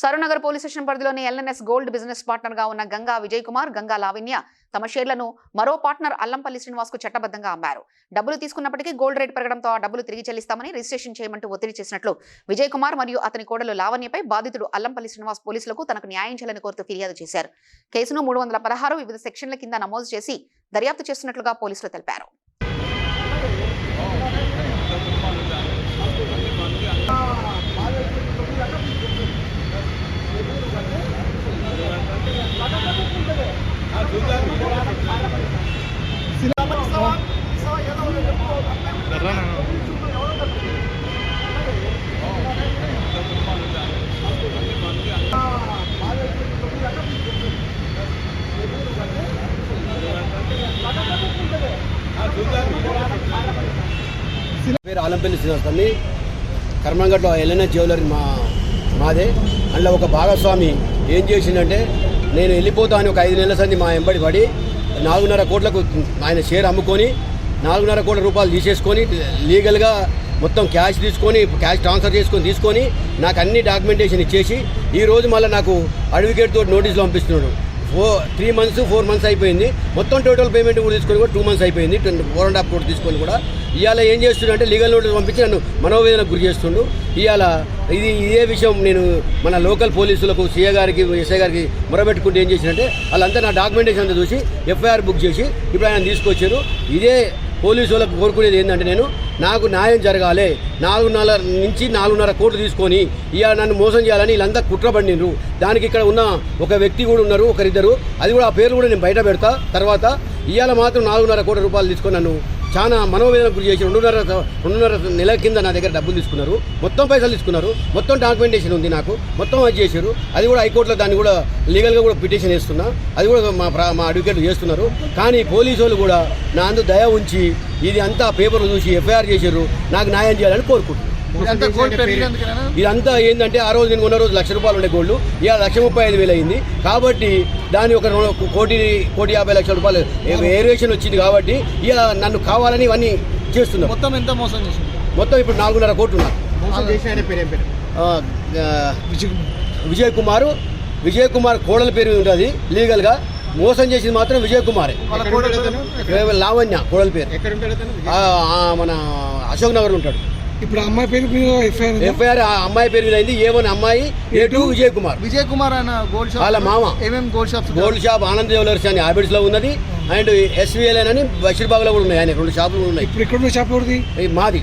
Saroornagar police station పరిధిలోని LNS gold business partner గా ఉన్న గంగా విజయ్ కుమార్, గంగా లావణ్య తమ షేర్లను మరో పార్ట్నర్ అల్లంపల్లి శ్రీనివాస్ కు చట్టబద్ధంగా అమ్మారు. డబ్బులు తీసుకున్నప్పటికీ గోల్డ్ రేట్ పెరగడంతో ఆ డబ్బులు తిరిగి చెల్లిస్తామని రిజిస్ట్రేషన్ చేయమంటూ ఒత్తిడి చేసినట్లు విజయ్ కుమార్ మరియు అతని కోడలు లావణ్యపై బాధితుడు అల్లంపల్లి శ్రీనివాస్ పోలీసులకు తనకు న్యాయం చేయాలని కోరుతూ ఫిర్యాదు చేశారు. కేసును 316 వివిధ సెక్షన్ల కింద నమోదు చేసి దర్యాప్తు చేస్తున్నట్లుగా పోలీసులు తెలిపారు. పేరు ఆలంపల్లి శ్రీనివాస్. కర్మంగట్లో ఎల్ఎన్ఎస్ జ్యువెలరీ మాదే. అందులో ఒక భాగస్వామి ఏం చేసిందంటే, నేను వెళ్ళిపోతా అని ఒక 5 నెలల సంది మా ఎంబడి పడి 4.5 కోట్లకు ఆయన షేర్ అమ్ముకొని 4.5 కోట్ల రూపాయలు తీసేసుకొని లీగల్గా మొత్తం క్యాష్ ట్రాన్స్ఫర్ తీసుకొని నాకు అన్ని డాక్యుమెంటేషన్ ఇచ్చేసి ఈరోజు మళ్ళీ నాకు అడ్వకేట్ తోటి నోటీసులు పంపిస్తున్నాడు. 3 months 4 months అయిపోయింది. మొత్తం టోటల్ పేమెంట్ కూడా తీసుకొని కూడా 2 months అయిపోయింది. 4.5 కోట్లు తీసుకొని కూడా ఇవాళ ఏం చేస్తుండే లీగల్ నోటీస్ పంపించి నన్ను మనోవేదనకు గురి చేస్తుండు. ఇవాళ ఇదే విషయం నేను మన లోకల్ పోలీసులకు సీఏ గారికి ఎస్ఐ గారికి మొరబెట్టుకుంటే ఏం చేసినంటే వాళ్ళంతా నా డాక్యుమెంటేషన్ అంతా చూసి ఎఫ్ఐఆర్ బుక్ చేసి ఇప్పుడు ఆయన తీసుకొచ్చారు. ఇదే పోలీసు వాళ్ళకు కోరుకునేది ఏంటంటే, నాకు న్యాయం జరగాలి. 4.5 కోట్లు తీసుకొని ఇవాళ నన్ను మోసం చేయాలని వీళ్ళంతా కుట్రపడినరు. దానికి ఇక్కడ ఉన్న ఒక వ్యక్తి కూడా ఉన్నారు, ఒకరిద్దరు. అది కూడా ఆ పేర్లు కూడా నేను బయట పెడతా. తర్వాత ఇవాళ మాత్రం 4.5 కోట్ల రూపాయలు తీసుకొని నన్ను చాలా మనోవేదనకు గురి చేసి 2.5 నెలల కింద నా దగ్గర డబ్బులు తీసుకున్నారు. మొత్తం పైసలు తీసుకున్నారు. మొత్తం డాక్యుమెంటేషన్ ఉంది నాకు. మొత్తం అది చేశారు. అది కూడా హైకోర్టులో దాన్ని కూడా లీగల్గా కూడా పిటిషన్ వేస్తున్నా. అది కూడా మా అడ్వకేట్లు చేస్తున్నారు. కానీ పోలీసు వాళ్ళు కూడా నా అందు దయ ఉంచి ఇది అంతా పేపర్లు చూసి ఎఫ్ఐఆర్ చేశారు. నాకు న్యాయం చేయాలని కోరుకుంటున్నాను. ఇదంతా ఏంటంటే, ఆ రోజు నేను ఉన్న రోజు ₹1,00,000 ఉండే గోల్డ్ ఇవాళ ₹1,35,000 అయింది. కాబట్టి దాని ఒక ₹1,50,00,000 వేరియేషన్ వచ్చింది. కాబట్టి ఇక నన్ను కావాలని ఇవన్నీ చేస్తున్నారు. మొత్తం ఎంత మోసం చేసింది? మొత్తం ఇప్పుడు 4.5 కోట్లు ఉన్నారు. విజయ్ కుమార్ కోడల పేరు ఉంటుంది. లీగల్గా మోసం చేసింది మాత్రం విజయ్ కుమారే. లావణ్య కోడల పేరు మన అశోక్ నగర్ ఉంటాడు. ఇప్పుడు అమ్మాయి పేరు ఎఫ్ఐఆర్ అమ్మాయి పేరు మీద అయింది. A1 అమ్మాయి, A2 విజయ్ కుమార్ ఆయన గోల్డ్ షాప్ వాళ్ళ మామ. ఏమేమి గోల్డ్ షాప్ ఆనంద్ జ్యువెలర్స్ అని హ్యాబిట్స్ లో ఉన్నది. అండ్ SVL అని బషీర్బాగ్ లో కూడా ఉన్నాయి. ఆయన 2 షాపులు ఉన్నాయి. ఇప్పుడు ఇక్కడ షాప్ మాది.